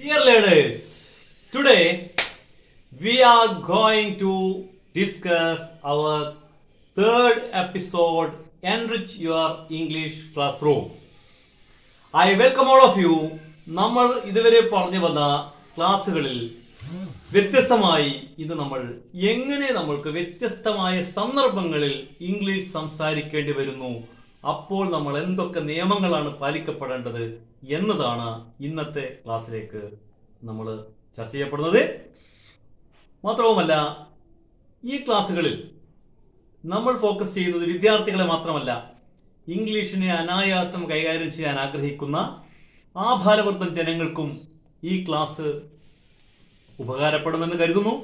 Dear learners, today we are going to discuss our third episode, Enrich Your English Classroom. I welcome all of you. നമ്മൾ ഇതുവരെ പറഞ്ഞു വന്ന ക്ലാസ്സുകളിൽ വ്യത്യസ്തമായി ഇത് നമ്മൾ എങ്ങനെ നമ്മൾക്ക് വ്യത്യസ്തമായ സന്ദർഭങ്ങളിൽ ഇംഗ്ലീഷ് സംസാരിക്കേണ്ടി വരുന്നു, അപ്പോൾ നമ്മൾ എന്തൊക്കെ നിയമങ്ങളാണ് പാലിക്കപ്പെടേണ്ടത് എന്നതാണ് ഇന്നത്തെ ക്ലാസ്സിലേക്ക് നമ്മൾ ചർച്ച ചെയ്യപ്പെടുന്നത്. മാത്രവുമല്ല, ഈ ക്ലാസ്സുകളിൽ നമ്മൾ ഫോക്കസ് ചെയ്യുന്നത് വിദ്യാർത്ഥികളെ മാത്രമല്ല, ഇംഗ്ലീഷിനെ അനായാസം കൈകാര്യം ചെയ്യാൻ ആഗ്രഹിക്കുന്ന ആഭാരവർദ്ധൻ ജനങ്ങൾക്കും ഈ ക്ലാസ് ഉപകാരപ്പെടുമെന്ന് കരുതുന്നു.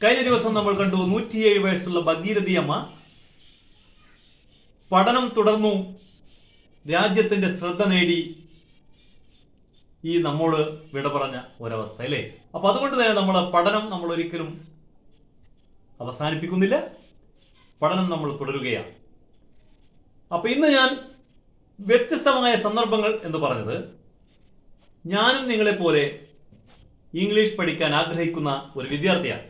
കഴിഞ്ഞ ദിവസം നമ്മൾ കണ്ടു 107 വയസ്സുള്ള ഭഗീരഥി അമ്മ പഠനം തുടർന്നു, രാജ്യത്തിന്റെ ശ്രദ്ധ നേടി ഈ നമ്മോട് വിട പറഞ്ഞ ഒരവസ്ഥ അല്ലേ. അപ്പൊ അതുകൊണ്ട് തന്നെ നമ്മളെ പഠനം നമ്മൾ ഒരിക്കലും അവസാനിപ്പിക്കുന്നില്ല, പഠനം നമ്മൾ തുടരുകയാണ്. അപ്പൊ ഇന്ന് ഞാൻ വ്യത്യസ്തമായ സന്ദർഭങ്ങൾ എന്ന് പറഞ്ഞത്, ഞാനും നിങ്ങളെ പോലെ ഇംഗ്ലീഷ് പഠിക്കാൻ ആഗ്രഹിക്കുന്ന ഒരു വിദ്യാർത്ഥിയാണ്.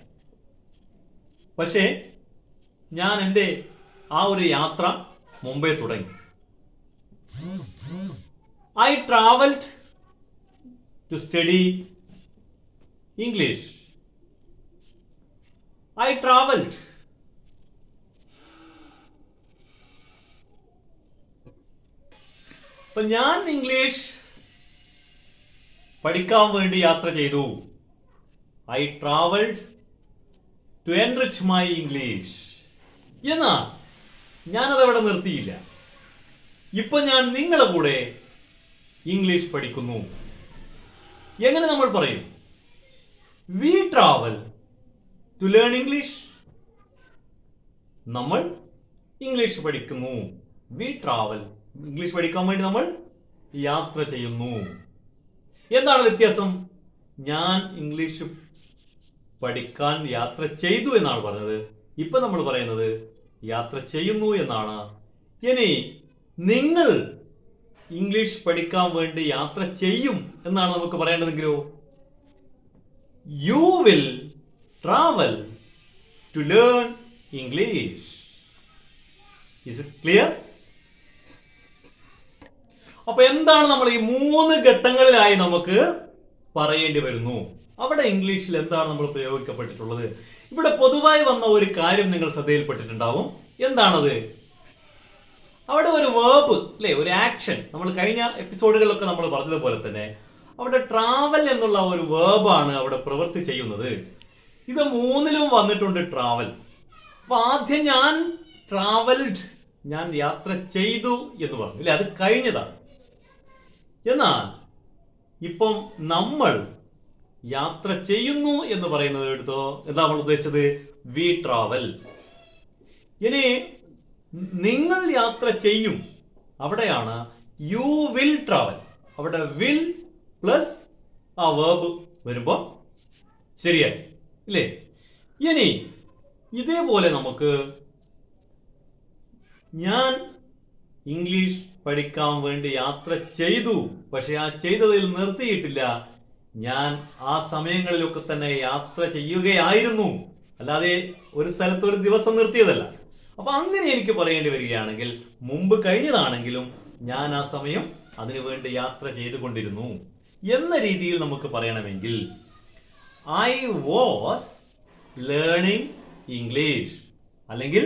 പക്ഷേ ഞാൻ എൻ്റെ ആ ഒരു യാത്ര മുമ്പേ തുടങ്ങി. I traveled to study English. I traveled. അപ്പൊ ഞാൻ ഇംഗ്ലീഷ് പഠിക്കാൻ വേണ്ടി യാത്ര ചെയ്തു. I traveled to enrich my English. എന്നാ ഞാനതവിടെ നിർത്തിയില്ല. ഇപ്പൊ ഞാൻ നിങ്ങളുടെ കൂടെ ഇംഗ്ലീഷ് പഠിക്കുന്നു. എങ്ങനെ നമ്മൾ പറയും? We travel to learn English. നമ്മൾ ഇംഗ്ലീഷ് പഠിക്കുന്നു. വി ട്രാവൽ, ഇംഗ്ലീഷ് പഠിക്കാൻ വേണ്ടി നമ്മൾ യാത്ര ചെയ്യുന്നു. എന്താണ് വ്യത്യാസം? ഞാൻ ഇംഗ്ലീഷ് പഠിക്കാൻ യാത്ര ചെയ്തു എന്നാണ് പറഞ്ഞത്. ഇപ്പൊ നമ്മൾ പറയുന്നത് യാത്ര ചെയ്യുന്നു എന്നാണ്. ഇനി നിങ്ങൾ ഇംഗ്ലീഷ് പഠിക്കാൻ വേണ്ടി യാത്ര ചെയ്യും എന്നാണ് നമുക്ക് പറയേണ്ടതെങ്കിലോ, you will travel to learn English. Is it clear? അപ്പൊ എന്താണ് നമ്മൾ ഈ 3 ഘട്ടങ്ങളിലായി നമുക്ക് പറയേണ്ടി വരുന്നു? അവിടെ ഇംഗ്ലീഷിൽ എന്താണ് നമ്മൾ പ്രയോഗിക്കപ്പെട്ടിട്ടുള്ളത്? ഇവിടെ പൊതുവായി വന്ന ഒരു കാര്യം നിങ്ങൾ ശ്രദ്ധയിൽപ്പെട്ടിട്ടുണ്ടാവും. എന്താണത്? അവിടെ ഒരു വേർബ് അല്ലെ, ഒരു ആക്ഷൻ. നമ്മൾ കഴിഞ്ഞ എപ്പിസോഡുകളിലൊക്കെ നമ്മൾ പറഞ്ഞതുപോലെ തന്നെ അവിടെ ട്രാവൽ എന്നുള്ള ഒരു വേർബാണ് അവിടെ പ്രവൃത്തി ചെയ്യുന്നത്. ഇത് 3ലും വന്നിട്ടുണ്ട്, ട്രാവൽ. അപ്പൊ ആദ്യം ഞാൻ ട്രാവൽഡ്, ഞാൻ യാത്ര ചെയ്തു എന്ന് പറഞ്ഞു അല്ലെ, അത് കഴിഞ്ഞതാണ്. എന്നാൽ ഇപ്പം നമ്മൾ യാത്ര ചെയ്യുന്നു എന്ന് പറയുന്നത് എടുത്തോ, എന്താ നമ്മൾ ഉദ്ദേശിച്ചത്? We travel. ഇനി നിങ്ങൾ യാത്ര ചെയ്യും, അവിടെയാണ് യു വിൽ ട്രാവൽ. അവിടെ വിൽ പ്ലസ് ആ വേർബ് വരുമ്പോ ശരിയായി ഇല്ലേ? ഇനി ഇതേപോലെ നമുക്ക് ഞാൻ ഇംഗ്ലീഷ് പഠിക്കാൻ വേണ്ടി യാത്ര ചെയ്തു, പക്ഷെ ആ ചെയ്തതിൽ നിർത്തിയിട്ടില്ല. ഞാൻ ആ സമയങ്ങളിലൊക്കെ തന്നെ യാത്ര ചെയ്യുകയായിരുന്നു, അല്ലാതെ ഒരു സ്ഥലത്ത് ഒരു ദിവസം നിർത്തിയതല്ല. അപ്പൊ അങ്ങനെ എനിക്ക് പറയേണ്ടി വരികയാണെങ്കിൽ, മുമ്പ് കഴിഞ്ഞതാണെങ്കിലും ഞാൻ ആ സമയം അതിനുവേണ്ടി യാത്ര ചെയ്തുകൊണ്ടിരുന്നു എന്ന രീതിയിൽ നമുക്ക് പറയണമെങ്കിൽ ഐ വാസ് ലേണിംഗ് ഇംഗ്ലീഷ്, അല്ലെങ്കിൽ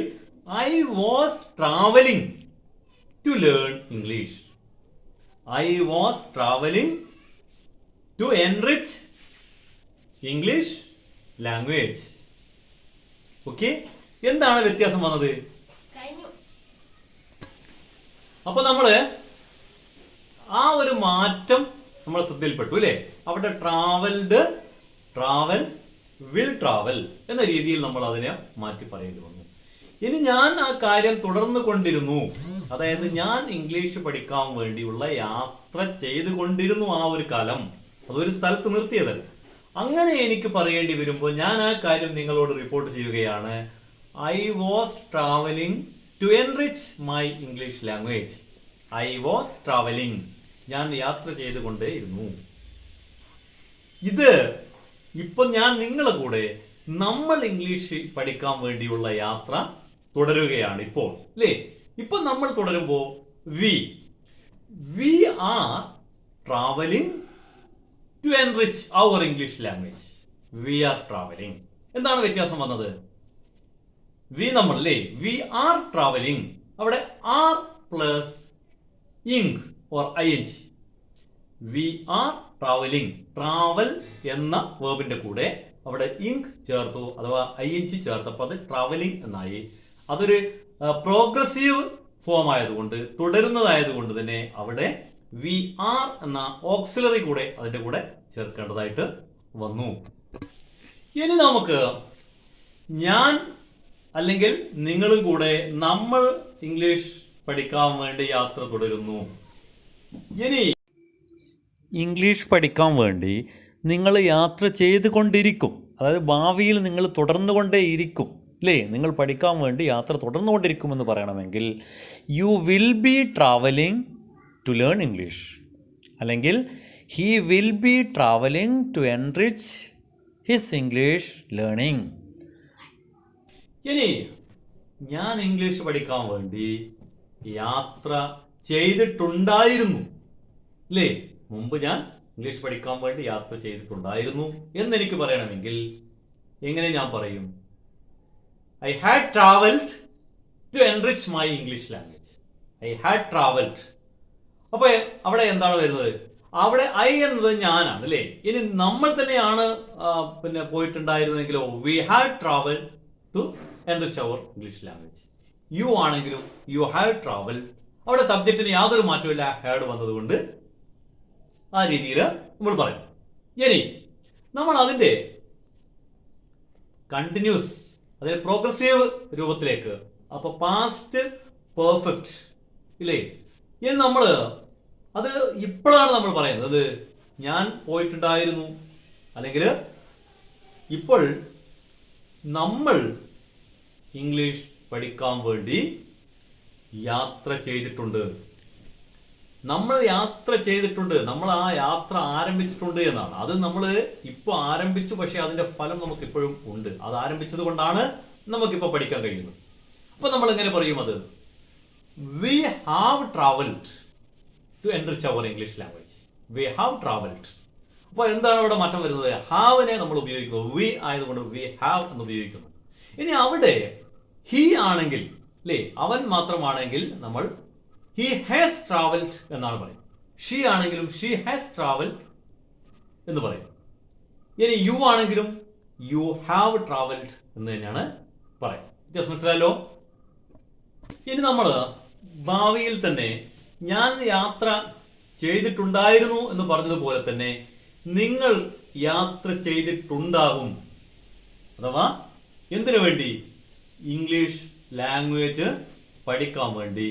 I was travelling to learn English. I was travelling to enrich English language. Okay, എന്താണ് വ്യത്യാസം വന്നത്? അപ്പൊ നമ്മള് ആ ഒരു മാറ്റം നമ്മൾ ശ്രദ്ധയിൽപ്പെട്ടു അല്ലെ. അവിടെ ട്രാവൽഡ്, ട്രാവൽ, വിൽ ട്രാവൽ എന്ന രീതിയിൽ നമ്മൾ അതിനെ മാറ്റി പറയേണ്ടി വന്നു. ഇനി ഞാൻ ആ കാര്യം തുടർന്നു കൊണ്ടിരുന്നു, അതായത് ഞാൻ ഇംഗ്ലീഷ് പഠിക്കാൻ വേണ്ടിയുള്ള യാത്ര ചെയ്തുകൊണ്ടിരുന്നു ആ ഒരു കാലം, അതൊരു സ്ഥലത്ത് നിർത്തിയതല്ല. അങ്ങനെ എനിക്ക് പറയേണ്ടി വരുമ്പോൾ ഞാൻ ആ കാര്യം നിങ്ങളോട് റിപ്പോർട്ട് ചെയ്യുകയാണ്. I was travelling to enrich my English language. I was travelling, ഞാൻ യാത്ര ചെയ്തുകൊണ്ടേയിരുന്നു. ഇത് ഇപ്പൊ ഞാൻ നിങ്ങളുടെ കൂടെ നമ്മൾ ഇംഗ്ലീഷ് പഠിക്കാൻ വേണ്ടിയുള്ള യാത്ര തുടരുകയാണ് ഇപ്പോൾ, അല്ലേ? ഇപ്പൊ നമ്മൾ തുടരുമ്പോ we are travelling to enrich our English language. We are travelling. എന്താണ് വ്യത്യാസം വന്നത്? നമ്മൾ അല്ലേ, വി ആർ ട്രാവലിംഗ്, അവിടെ are plus ing or ING. We are travelling, travel എന്ന വേർബിന്റെ കൂടെ അവിടെ ഇങ് ചേർത്തു, അഥവാ ING ചേർത്തപ്പോൾ അത് ട്രാവലിംഗ് എന്നായി. അതൊരു പ്രോഗ്രസീവ് ഫോം ആയതുകൊണ്ട്, തുടരുന്നതായതുകൊണ്ട് തന്നെ അവിടെ വി ആർ എന്ന ഓക്സിലറി കൂടെ അതിന്റെ കൂടെ ചേർക്കേണ്ടതായിട്ട് വന്നു. ഇനി നമുക്ക് ഞാൻ അല്ലെങ്കിൽ നിങ്ങളും കൂടെ നമ്മൾ ഇംഗ്ലീഷ് പഠിക്കാൻ വേണ്ടി യാത്ര തുടരുന്നു. ഇനി ഇംഗ്ലീഷ് പഠിക്കാൻ വേണ്ടി നിങ്ങൾ യാത്ര ചെയ്തുകൊണ്ടിരിക്കും, അതായത് ഭാവിയിൽ നിങ്ങൾ തുടർന്നുകൊണ്ടേയിരിക്കും, അല്ലേ? നിങ്ങൾ പഠിക്കാൻ വേണ്ടി യാത്ര തുടർന്നുകൊണ്ടിരിക്കുമെന്ന് പറയണമെങ്കിൽ you will be travelling to learn English, അല്ലെങ്കിൽ he will be travelling to enrich his English learning. ഇനി ഞാൻ ഇംഗ്ലീഷ് പഠിക്കാൻ വേണ്ടി യാത്ര ചെയ്തിട്ടുണ്ടായിരുന്നു, അല്ലേ? മുമ്പ് ഞാൻ ഇംഗ്ലീഷ് പഠിക്കാൻ വേണ്ടി യാത്ര ചെയ്തിട്ടുണ്ടായിരുന്നു എന്നെനിക്ക് പറയണമെങ്കിൽ എങ്ങനെ ഞാൻ പറയും? I had travelled to enrich my English language. I had travelled. അപ്പൊ അവിടെ എന്താണ് വരുന്നത്? അവിടെ ഐ എന്നത് ഞാനാണ്, അല്ലേ? ഇനി നമ്മൾ തന്നെയാണ് പിന്നെ പോയിട്ടുണ്ടായിരുന്നെങ്കിലോ we had travel to enrich our English language. You ആണെങ്കിലും യു ഹാഡ് ട്രാവൽ, അവിടെ സബ്ജക്റ്റിന് യാതൊരു മാറ്റമില്ല, ഹാഡ് വന്നതുകൊണ്ട് ആ രീതിയിൽ നമ്മൾ പറയും. ഇനി നമ്മൾ അതിന്റെ കണ്ടിന്യൂസ്, അതായത് പ്രോഗ്രസീവ് രൂപത്തിലേക്ക്, അപ്പൊ പാസ്റ്റ് പെർഫെക്റ്റ്, ഇല്ലേ? ഇനി നമ്മൾ അത് ഇപ്പോഴാണ് നമ്മൾ പറയുന്നത്. ഞാൻ പോയിട്ടുണ്ടായിരുന്നു, അല്ലെങ്കിൽ ഇപ്പോൾ നമ്മൾ ഇംഗ്ലീഷ് പഠിക്കാൻ വേണ്ടി യാത്ര ചെയ്തിട്ടുണ്ട്. നമ്മൾ യാത്ര ചെയ്തിട്ടുണ്ട്, നമ്മൾ ആ യാത്ര ആരംഭിച്ചിട്ടുണ്ട് എന്നാണ്. അത് നമ്മൾ ഇപ്പോൾ ആരംഭിച്ചു, പക്ഷെ അതിന്റെ ഫലം നമുക്ക് ഇപ്പോഴും ഉണ്ട്. അത് ആരംഭിച്ചത് കൊണ്ടാണ് നമുക്കിപ്പോൾ പഠിക്കാൻ കഴിയുന്നത്. അപ്പൊ നമ്മൾ എങ്ങനെ പറയും അത്? We have travelled to enrich our English language. We have travelled. അപ്പൊ എന്താണ് അവിടെ മാറ്റം വരുന്നത്? ഹാവിനെ നമ്മൾ ഉപയോഗിക്കുന്നു, വി ആയതുകൊണ്ട് വി ഹാവ് എന്ന് ഉപയോഗിക്കുന്നു. ഇനി അവിടെ ഹി ആണെങ്കിൽ, അല്ലേ, അവൻ മാത്രമാണെങ്കിൽ നമ്മൾ ഹി ഹാസ് ട്രാവൽഡ് എന്നാണ് പറയുന്നത്. ഷീ ആണെങ്കിലും ഷീ ഹാസ് ട്രാവൽഡ് എന്ന് പറയും. ഇനി യു ആണെങ്കിലും യു ഹാവ് ട്രാവൽഡ് എന്ന് തന്നെയാണ് പറയാം. ജസ്റ്റ് മനസ്സിലായല്ലോ? ഇനി നമ്മൾ ഭാവിയിൽ തന്നെ ഞാൻ യാത്ര ചെയ്തിട്ടുണ്ടായിരുന്നു എന്ന് പറഞ്ഞതുപോലെ തന്നെ നിങ്ങൾ യാത്ര ചെയ്തിട്ടുണ്ടാകും. അഥവാ എന്തിനു വേണ്ടി? ഇംഗ്ലീഷ് ലാംഗ്വേജ് പഠിക്കാൻ വേണ്ടി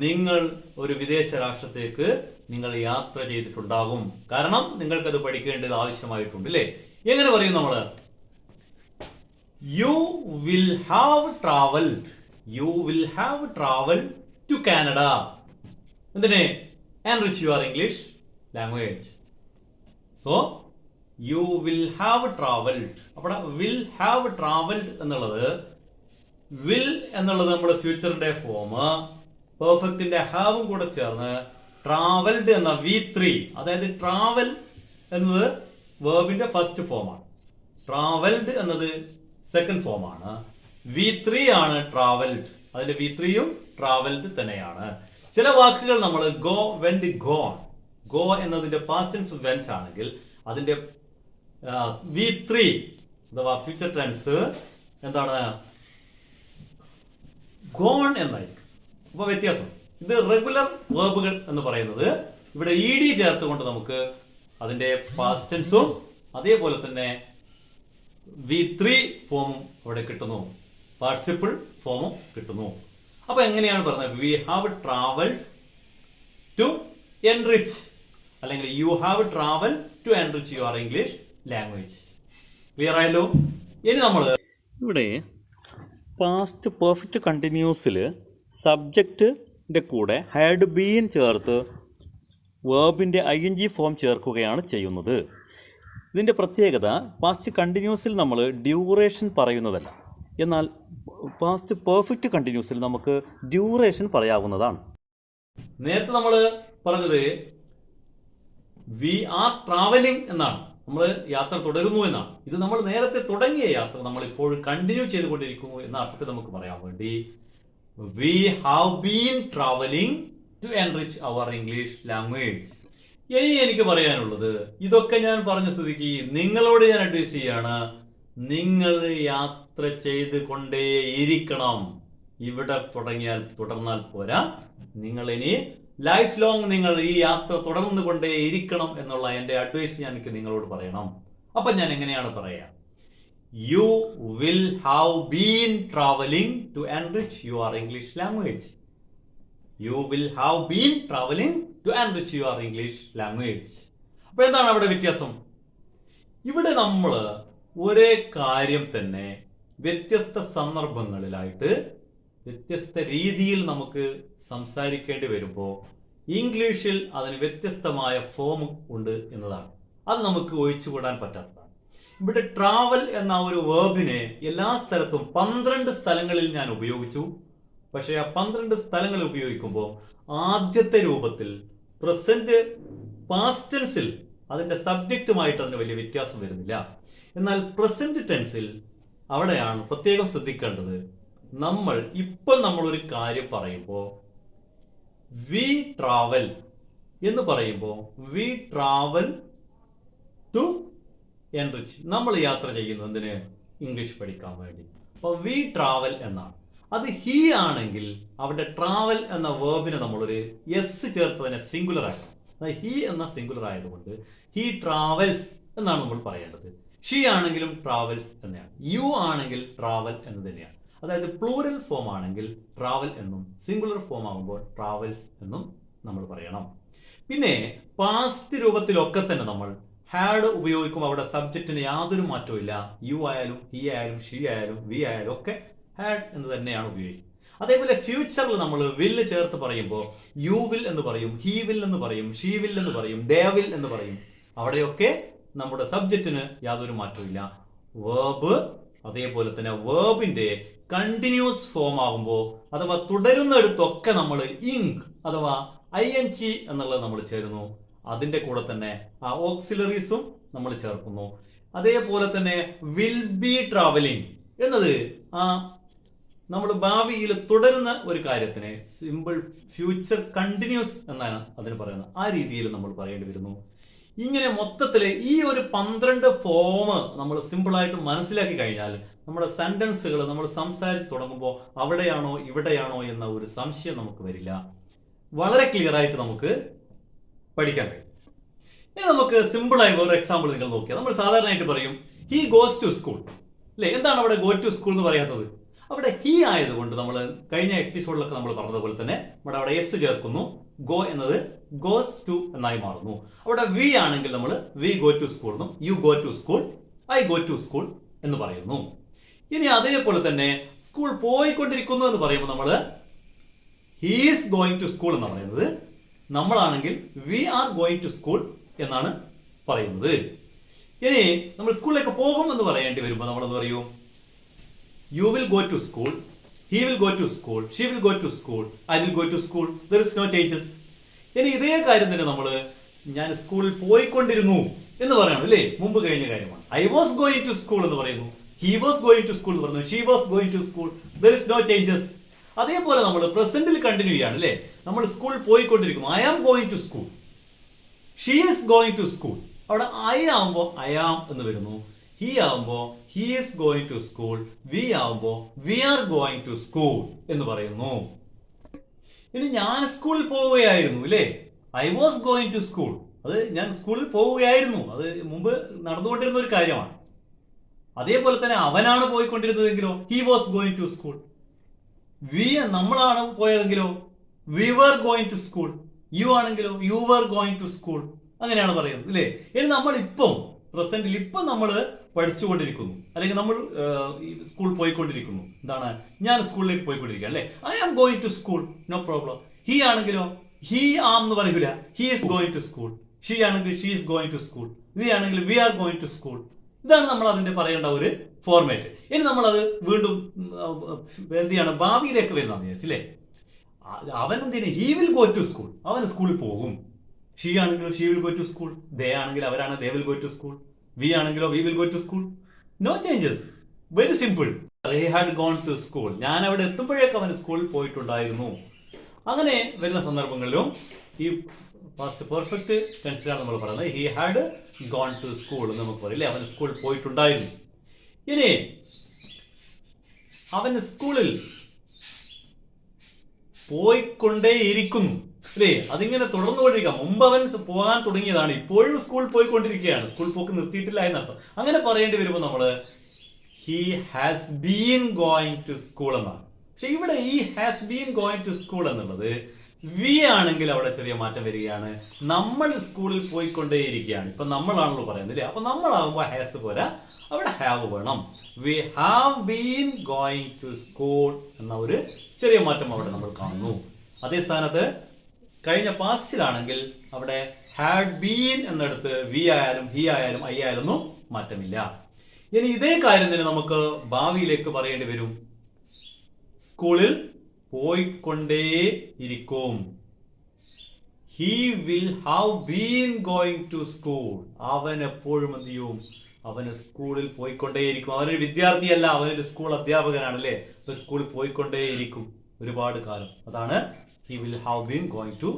നിങ്ങൾ ഒരു വിദേശ രാഷ്ട്രത്തേക്ക് നിങ്ങൾ യാത്ര ചെയ്തിട്ടുണ്ടാകും. കാരണം നിങ്ങൾക്കത് പഠിക്കേണ്ടത് ആവശ്യമായിട്ടുണ്ട്, അല്ലേ? എങ്ങനെ പറയും നമ്മൾ? You will have travelled. You will have travelled to Canada. എന്തിനെ? Enrich your English language. So you will have travelled. അവിടെ വിൽ ഹാവ് ട്രാവൽഡ് എന്നുള്ളത്, വിൽ എന്നുള്ളത് നമ്മുടെ ഫ്യൂച്ചറിന്റെ ഫോം, പെർഫെക്റ്റിന്റെ ഹാവും കൂടെ ചേർന്ന് ട്രാവൽഡ് എന്ന V3, അതായത് ട്രാവൽ എന്നത് വേർബിന്റെ ഫസ്റ്റ് ഫോമാണ്, ട്രാവൽഡ് എന്നത് സെക്കൻഡ് ഫോമാണ്, V3 ആണ് ട്രാവൽഡ്. അതിന്റെ V3യും ട്രാവൽഡ് തന്നെയാണ്. ചില വാക്കുകൾ നമ്മൾ ഗോ, വെന്റ്, ഗോൺ. ഗോ എന്നതിന്റെ പാസ്റ്റ് ടെൻസ് വെന്റ് ആണെങ്കിൽ അതിന്റെ V3 അഥവാ ഫ്യൂച്ചർ ടെൻസ് എന്താണ്? ഗോൺ എന്നായിരിക്കും. അപ്പൊ വ്യത്യാസം. ഇത് റെഗുലർ വേർബുകൾ എന്ന് പറയുന്നത് ഇവിടെ ED ചേർത്തുകൊണ്ട് നമുക്ക് അതിന്റെ പാസ്റ്റ് ടെൻസും അതേപോലെ തന്നെ V3 ഫോമും അവിടെ കിട്ടുന്നു, പാർട്ടിസിപ്പിൾ ഫോമും കിട്ടുന്നു. അപ്പൊ എങ്ങനെയാണ് പറഞ്ഞത്? We have travelled to enrich, അല്ലെങ്കിൽ you have travel to enrich your English language. Clear ആയല്ലോ? ഇനി നമ്മൾ ഇവിടെ പാസ്റ്റ് പെർഫെക്റ്റ് കണ്ടിന്യൂസിൽ സബ്ജക്റ്റിൻ്റെ കൂടെ ഹാഡ് ബീൻ ചേർത്ത് വേർബിൻ്റെ ING ഫോം ചേർക്കുകയാണ് ചെയ്യുന്നത്. ഇതിൻ്റെ പ്രത്യേകത പാസ്റ്റ് കണ്ടിന്യൂസിൽ നമ്മൾ ഡ്യൂറേഷൻ പറയുന്നതല്ല, എന്നാൽ പാസ്റ്റ് പെർഫെക്റ്റ് കണ്ടിന്യൂസിൽ നമുക്ക് ഡ്യൂറേഷൻ പറയാവുന്നതാണ്. നേരത്തെ നമ്മൾ പറഞ്ഞത് വി ആർ ട്രാവലിംഗ് എന്നാണ്, നമ്മൾ യാത്ര തുടരുന്നു എന്നാണ്. ഇത് നമ്മൾ നേരത്തെ തുടങ്ങിയ യാത്ര നമ്മൾ ഇപ്പോഴും കണ്ടിന്യൂ ചെയ്തുകൊണ്ടിരിക്കുന്നു എന്ന അർത്ഥത്തിൽ നമുക്ക് പറയാൻ വേണ്ടി we have been travelling to enrich our English language. ഇനി എനിക്ക് പറയാനുള്ളത്, ഇതൊക്കെ ഞാൻ പറഞ്ഞ സ്ഥിതിക്ക് നിങ്ങളോട് ഞാൻ അഡ്വൈസ് ചെയ്യാണ്, നിങ്ങൾ യാത്ര ചെയ്ത് കൊണ്ടേയിരിക്കണം. ഇവിടെ തുടർന്നാൽ പോരാ, നിങ്ങൾ ഇനി ലൈഫ് ലോങ് നിങ്ങൾ ഈ യാത്ര തുടർന്നു കൊണ്ടേ ഇരിക്കണം എന്നുള്ള എൻ്റെ അഡ്വൈസ് ഞാൻ നിങ്ങളോട് പറയണം. അപ്പൊ ഞാൻ എങ്ങനെയാണ് പറയാ? You will have been travelling to enrich your English language. You will have been travelling to enrich your English language. അപ്പൊ എന്താണ് അവിടെ വ്യത്യാസം? ഇവിടെ നമ്മൾ ഒരേ കാര്യം തന്നെ വ്യത്യസ്ത സന്ദർഭങ്ങളിലായിട്ട് വ്യത്യസ്ത രീതിയിൽ നമുക്ക് സംസാരിക്കേണ്ടി വരുമ്പോൾ ഇംഗ്ലീഷിൽ അതിന് വ്യത്യസ്തമായ ഫോം ഉണ്ട് എന്നതാണ്. അത് നമുക്ക് ഒഴിച്ചുകൂടാൻ പറ്റാത്തതാണ്. ഇവിടെ ട്രാവൽ എന്ന ഒരു വേർബിനെ എല്ലാ സ്ഥലത്തും 12 സ്ഥലങ്ങളിൽ ഞാൻ ഉപയോഗിച്ചു. പക്ഷേ ആ 12 സ്ഥലങ്ങളിൽ ഉപയോഗിക്കുമ്പോൾ ആദ്യത്തെ രൂപത്തിൽ പ്രസന്റ് പാസ്റ്റ് ടെൻസിൽ അതിന്റെ സബ്ജക്റ്റുമായിട്ട് അതിന് വലിയ വ്യത്യാസം വരുന്നില്ല. എന്നാൽ പ്രസന്റ് ടെൻസിൽ അവിടെയാണ് പ്രത്യേകം ശ്രദ്ധിക്കേണ്ടത്. നമ്മൾ ഒരു കാര്യം പറയുമ്പോൾ വി ട്രാവൽ എന്ന് പറയുമ്പോൾ വി ട്രാവൽ ടു എൻറിച്ച്, നമ്മൾ യാത്ര ചെയ്യുന്നു എന്തിന്? ഇംഗ്ലീഷ് പഠിക്കാൻ വേണ്ടി. അപ്പൊ വി ട്രാവൽ എന്നാണ്. അത് ഹി ആണെങ്കിൽ അവിടെ ട്രാവൽ എന്ന വേർബിന് നമ്മളൊരു എസ് ചേർത്തതിനെ സിംഗുലർ ആക്കണം. അതായത് ഹി എന്ന സിംഗുലർ ആയതുകൊണ്ട് ഹി ട്രാവൽസ് എന്നാണ് നമ്മൾ പറയേണ്ടത്. ഷീ ആണെങ്കിലും ട്രാവൽസ് തന്നെയാണ്. യു ആണെങ്കിൽ ട്രാവൽ എന്ന് തന്നെയാണ്. അതായത് പ്ലൂറൽ ഫോം ആണെങ്കിൽ ട്രാവൽ എന്നും സിംഗുലർ ഫോം ആകുമ്പോൾ ട്രാവൽസ് എന്നും നമ്മൾ പറയണം. പിന്നെ പാസ്റ്റ് രൂപത്തിലൊക്കെ തന്നെ നമ്മൾ ഹാഡ് ഉപയോഗിക്കുമ്പോൾ അവിടെ സബ്ജക്റ്റിന് യാതൊരു മാറ്റവും ഇല്ല. യു ആയാലും ഹി ആയാലും ഷീ ആയാലും വി ആയാലും ഒക്കെ ഹാഡ് എന്ന് തന്നെയാണ് ഉപയോഗിക്കുന്നത്. അതേപോലെ ഫ്യൂച്ചറിൽ നമ്മൾ വില്ല് ചേർത്ത് പറയുമ്പോൾ യു വിൽ എന്ന് പറയും, ഹി വിൽ എന്ന് പറയും, ഷീ വിൽ എന്ന് പറയും, ദേ വിൽ എന്ന് പറയും. അവിടെയൊക്കെ നമ്മുടെ സബ്ജക്റ്റിന് യാതൊരു മാറ്റവും ഇല്ല. വേർബ് അതേപോലെ തന്നെ വേർബിന്റെ കണ്ടിന്യൂസ് ഫോം ആകുമ്പോൾ അഥവാ തുടരുന്നിടത്തൊക്കെ നമ്മൾ ഇങ്ക് അഥവാ ING എന്നുള്ളത് നമ്മൾ ചേരുന്നു. അതിന്റെ കൂടെ തന്നെ ആ ഓക്സിലറീസും നമ്മൾ ചേർക്കുന്നു. അതേപോലെ തന്നെ വിൽ ബി ട്രാവലിംഗ് എന്നത് നമ്മൾ ഭാവിയിൽ തുടരുന്ന ഒരു കാര്യത്തിന് സിമ്പിൾ ഫ്യൂച്ചർ കണ്ടിന്യൂസ് എന്നാണ് അതിന് പറയുന്നത്. ആ രീതിയിൽ നമ്മൾ പറയേണ്ടി വരുന്നു. ഇങ്ങനെ മൊത്തത്തിൽ ഈ ഒരു 12 ഫോം നമ്മൾ സിമ്പിളായിട്ട് മനസ്സിലാക്കി കഴിഞ്ഞാൽ നമ്മുടെ സെന്റൻസുകൾ നമ്മൾ സംസാരിച്ച് തുടങ്ങുമ്പോൾ അവിടെയാണോ ഇവിടെയാണോ എന്ന ഒരു സംശയം നമുക്ക് വരില്ല. വളരെ ക്ലിയർ ആയിട്ട് നമുക്ക് പഠിക്കാൻ കഴിയും. ഇനി നമുക്ക് സിമ്പിളായി ഒരു എക്സാമ്പിൾ നിങ്ങൾ നോക്കിയാൽ നമ്മൾ സാധാരണയായിട്ട് പറയും ഹി ഗോസ് ടു സ്കൂൾ അല്ലേ? എന്താണ് അവിടെ ഗോ ടു സ്കൂൾ എന്ന് പറയാത്തത്? അവിടെ ഹി ആയതുകൊണ്ട് നമ്മൾ കഴിഞ്ഞ എപ്പിസോഡിലൊക്കെ നമ്മൾ പറഞ്ഞതുപോലെ തന്നെ നമ്മുടെ അവിടെ എസ് ചേർക്കുന്നു. ഗോ എന്നത് ഗോസ് ടു എന്നായി മാറുന്നു. അവിടെ വി ആണെങ്കിൽ നമ്മൾ വി ഗോ ടു സ്കൂൾ എന്നും you go to school, I go to school എന്ന് പറയുന്നു. ഇനി അതേപോലെ തന്നെ സ്കൂൾ പോയിക്കൊണ്ടിരിക്കുന്നു എന്ന് പറയുമ്പോൾ നമ്മൾ ഹീസ് ഗോയിങ് ടു സ്കൂൾ എന്ന് പറയുന്നത്. നമ്മളാണെങ്കിൽ we are going to school എന്നാണ് പറയുന്നത്. ഇനി നമ്മൾ സ്കൂളിലേക്ക് പോകും എന്ന് പറയേണ്ടി വരുമ്പോൾ നമ്മൾ എന്ത് പറയും? You will go to school, he will go to school, she will go to school, I will go to school, there is no changes. ഇനി ഇതേ കാര്യം തന്നെ നമ്മൾ ഞാൻ സ്കൂളിൽ പോയിക്കൊണ്ടിരുന്നു എന്ന് പറയണം അല്ലേ? മുമ്പ് കഴിഞ്ഞ കാര്യമാണ്. I was going to school എന്ന് പറയുന്നു, he was going to school എന്ന് പറയുന്നു, she was going to school, there is no changes. അതേപോലെ നമ്മൾ പ്രസന്റിൽ കണ്ടിന്യൂ ചെയ്യാണ് അല്ലേ? നമ്മൾ സ്കൂളിൽ പോയിക്കൊണ്ടിരിക്കുന്നു, I am going to school, she is going to school. അവിടെ ഐ ആവുമ്പോൾ ഐ ആം എന്ന് വരുന്നു, ഹി ആവുമ്പോ he is going to school, we ആവുമ്പോ we are going to school എന്ന് പറയുന്നു. ഇനി ഞാൻ സ്കൂളിൽ പോവുകയായിരുന്നു അല്ലേ? I was going to school, അത് ഞാൻ സ്കൂളിൽ പോവുകയായിരുന്നു, അത് മുമ്പ് നടന്നുകൊണ്ടിരുന്ന ഒരു കാര്യമാണ്. അതേപോലെ തന്നെ അവനാണ് പോയിക്കൊണ്ടിരുന്നതെങ്കിലോ he was going to school. നമ്മളാണ് പോയതെങ്കിലോ we were going to school. You ആണെങ്കിലോ you were going to school. അങ്ങനെയാണ് പറയുന്നത് അല്ലേ? ഇനി നമ്മൾ ഇപ്പം പ്രസന്റിൽ ഇപ്പം നമ്മൾ പഠിച്ചുകൊണ്ടിരിക്കുന്നു അല്ലെങ്കിൽ നമ്മൾ സ്കൂൾ പോയിക്കൊണ്ടിരിക്കുന്നു. എന്താണ്? ഞാൻ സ്കൂളിലേക്ക് പോയിക്കൊണ്ടിരിക്കുക അല്ലേ? I am going to school, no problem. He ആണെങ്കിലോ ഹി ആം എന്ന് പറയൂല, he is going to school. She ആണെങ്കിൽ she is going to school. We ആണെങ്കിൽ we are going to school. ഇതാണ് നമ്മൾ അതിന്റെ പറയേണ്ട ഒരു ഫോർമാറ്റ്. ഇനി നമ്മളത് വീണ്ടും എന്ത് ചെയ്യണം, ഭാവിയിലേക്ക് വരുന്നതെന്ന് വിചാരിച്ചില്ലേ. അവൻ എന്തിന്, he will go to school, അവൻ സ്കൂളിൽ പോകും. ഷീ ആണെങ്കിലോ she will go to school. They ആണെങ്കിൽ അവരാണ് they will go to school. We ആണെങ്കിലോ we will go to school. No changes, very simple. He had gone to school, ഞാൻ അവിടെ എത്തുമ്പോഴേക്ക് അവൻ സ്കൂളിൽ പോയിട്ടുണ്ടായിരുന്നു. അങ്ങനെ വരുന്ന സന്ദർഭങ്ങളിലും ഈ പാസ്റ്റ് പെർഫെക്റ്റ് ടെൻസിലാണ് നമ്മൾ പറയുന്നത് he had gone to school എന്ന് നമുക്ക് പറയില്ലേ, അവൻ സ്കൂളിൽ പോയിട്ടുണ്ടായിരുന്നു. ഇനി അവൻ സ്കൂളിൽ പോയിക്കൊണ്ടേയിരിക്കുന്നു അല്ലേ, അതിങ്ങനെ തുടർന്നുകൊണ്ടിരിക്കാം. മുമ്പ് അവൻ പോകാൻ തുടങ്ങിയതാണ്, ഇപ്പോഴും സ്കൂളിൽ പോയിക്കൊണ്ടിരിക്കുകയാണ്, സ്കൂൾ പോക്ക് നിർത്തിയിട്ടില്ല എന്നർത്ഥം. അങ്ങനെ പറയേണ്ടി വരുമ്പോൾ നമ്മള് he has been going to school എന്നാണ്. പക്ഷെ ഇവിടെ ഈ has been going to school എന്നുള്ളത് വി ആണെങ്കിൽ അവിടെ ചെറിയ മാറ്റം വരികയാണ്. നമ്മൾ സ്കൂളിൽ പോയിക്കൊണ്ടേയിരിക്കുകയാണ്, ഇപ്പൊ നമ്മളാണല്ലോ പറയുന്നത് അല്ലേ. അപ്പൊ നമ്മളാകുമ്പോൾ ഹാസ് പോരാ, അവിടെ ഹാവ് വേണം. We have been going to school എന്ന ഒരു ചെറിയ മാറ്റം അവിടെ നമ്മൾ കാണുന്നു. അതേ സ്ഥാനത്ത് കഴിഞ്ഞ പാസ്റ്റിലാണെങ്കിൽ അവിടെ ഹാഡ് ബീൻ എന്നിടത്ത് വി ആയാലും ഹി ആയാലും ഐ ആയാലൊന്നും മാറ്റമില്ല. ഇനി ഇതേ കാര്യം തന്നെ നമുക്ക് ഭാവിയിലേക്ക് പറയേണ്ടി വരും. സ്കൂളിൽ പോയിക്കൊണ്ടേയിരിക്കും. He will have been going to school. അവൻ എപ്പോഴും എന്ത് ചെയ്യും, അവന് സ്കൂളിൽ പോയിക്കൊണ്ടേയിരിക്കും. അവനൊരു വിദ്യാർത്ഥിയല്ല, അവനൊരു സ്കൂൾ അധ്യാപകനാണല്ലേ. അപ്പൊ സ്കൂളിൽ പോയിക്കൊണ്ടേയിരിക്കും ഒരുപാട് കാലം. അതാണ് he will have been going to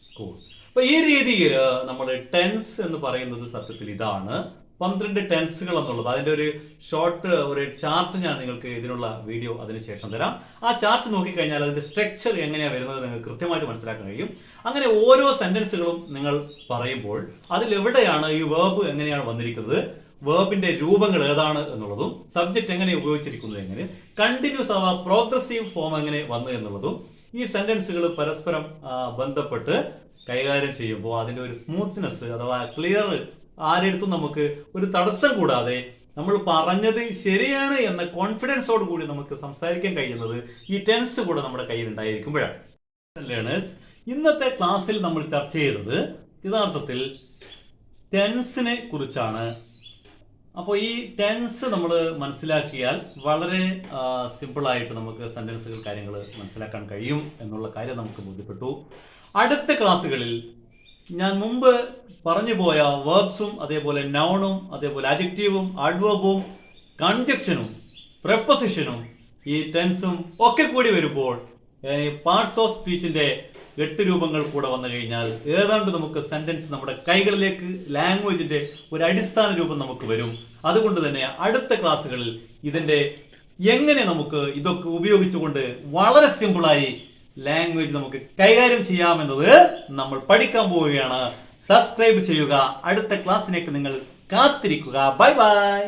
school. അപ്പൊ ഈ രീതിയിൽ നമ്മൾ ടെൻസ് എന്ന് പറയുന്നത് സത്യത്തിൽ ഇതാണ്. 12 ടെൻസുകൾ എന്നുള്ളത് അതിന്റെ ഒരു ഷോർട്ട് ഒരു ചാർട്ട് ഞാൻ നിങ്ങൾക്ക് ഇതിനുള്ള വീഡിയോ അതിനുശേഷം തരാം. ആ ചാർട്ട് നോക്കിക്കഴിഞ്ഞാൽ അതിന്റെ സ്ട്രക്ചർ എങ്ങനെയാണ് വരുന്നത് നിങ്ങൾക്ക് കൃത്യമായിട്ട് മനസ്സിലാക്കാൻ കഴിയും. അങ്ങനെ ഓരോ സെന്റൻസുകളും നിങ്ങൾ പറയുമ്പോൾ അതിലെവിടെയാണ് ഈ വേർബ് എങ്ങനെയാണ് വന്നിരിക്കുന്നത്, വേർബിന്റെ രൂപങ്ങൾ ഏതാണ് എന്നുള്ളതും, സബ്ജക്ട് എങ്ങനെ ഉപയോഗിച്ചിരിക്കുന്നത്, എങ്ങനെ കണ്ടിന്യൂസ് അഥവാ പ്രോഗ്രസീവ് ഫോം എങ്ങനെ വന്നു എന്നുള്ളതും, ഈ സെന്റൻസുകൾ പരസ്പരം ബന്ധപ്പെട്ട് കൈകാര്യം ചെയ്യുമ്പോൾ അതിന്റെ ഒരു സ്മൂത്ത്നെസ് അഥവാ ക്ലിയർ, ആരെടുത്തും നമുക്ക് ഒരു തടസ്സം കൂടാതെ നമ്മൾ പറഞ്ഞത് ശരിയാണ് എന്ന കോൺഫിഡൻസോട് കൂടി നമുക്ക് സംസാരിക്കാൻ കഴിയുന്നത് ഈ ടെൻസ് കൂടെ നമ്മുടെ കയ്യിൽ ഉണ്ടായിരിക്കുമ്പോഴാണ്. ലേണേഴ്സ്, ഇന്നത്തെ ക്ലാസ്സിൽ നമ്മൾ ചർച്ച ചെയ്തത് യഥാർത്ഥത്തിൽ ടെൻസിനെ കുറിച്ചാണ്. അപ്പോൾ ഈ ടെൻസ് നമ്മൾ മനസ്സിലാക്കിയാൽ വളരെ സിമ്പിളായിട്ട് നമുക്ക് സെന്റൻസുകൾ കാര്യങ്ങൾ മനസ്സിലാക്കാൻ കഴിയും എന്നുള്ള കാര്യം നമുക്ക് ബോധ്യപ്പെട്ടു. അടുത്ത ക്ലാസ്സുകളിൽ ഞാൻ മുമ്പ് പറഞ്ഞു പോയ വേർബ്സും അതേപോലെ നൗണും അതേപോലെ അഡ്ജക്റ്റീവും അഡ്വർബും കൺജക്ഷനും പ്രപ്പോസിഷനും ഈ ടെൻസും ഒക്കെ കൂടി വരുമ്പോൾ പാർട്സ് ഓഫ് സ്പീച്ചിന്റെ 8 രൂപങ്ങൾ കൂടെ വന്നു കഴിഞ്ഞാൽ ഏതാണ്ട് നമുക്ക് സെന്റൻസ് നമ്മുടെ കൈകളിലേക്ക് ലാംഗ്വേജിന്റെ ഒരു അടിസ്ഥാന രൂപം നമുക്ക് വരും. അതുകൊണ്ട് തന്നെ അടുത്ത ക്ലാസ്സുകളിൽ ഇതിന്റെ എങ്ങനെ നമുക്ക് ഇതൊക്കെ ഉപയോഗിച്ചുകൊണ്ട് വളരെ സിമ്പിളായി ലാംഗ്വേജ് നമുക്ക് കൈകാര്യം ചെയ്യാമെന്നത് നമ്മൾ പഠിക്കാൻ പോവുകയാണ്. സബ്സ്ക്രൈബ് ചെയ്യുക. അടുത്ത ക്ലാസ്സിലേക്ക് നിങ്ങൾ കാത്തിരിക്കുക. Bye bye.